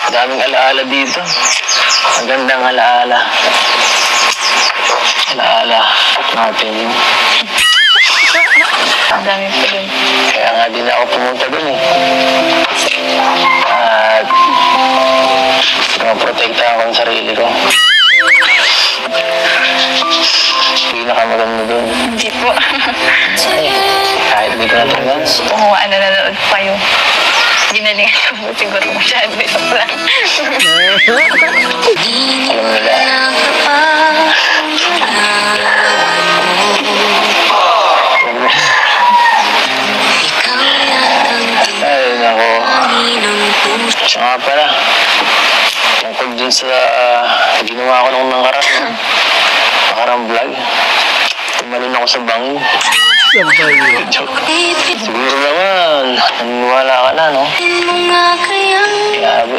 Daming alaala dito. Magandang alaala. Alaala natin yun. Ang dami pa dun. Kaya nga din ako pumunta dun eh. At pinoprotekta ako ang sarili ko. Pinakamaganda dun. Hindi po. Kahit di ko na talaga. Kumuha na nanonood pa yung ginalingan ko po siguro masyado. Joke lang. Alam nila. Ay, nako. Siya nga pala. Tungkol dun sa ginawa ko nung nakarang vlog. Tumalon ako sa bangin. Joke. Siguro naman, naniniwala ka na, no? Grabe.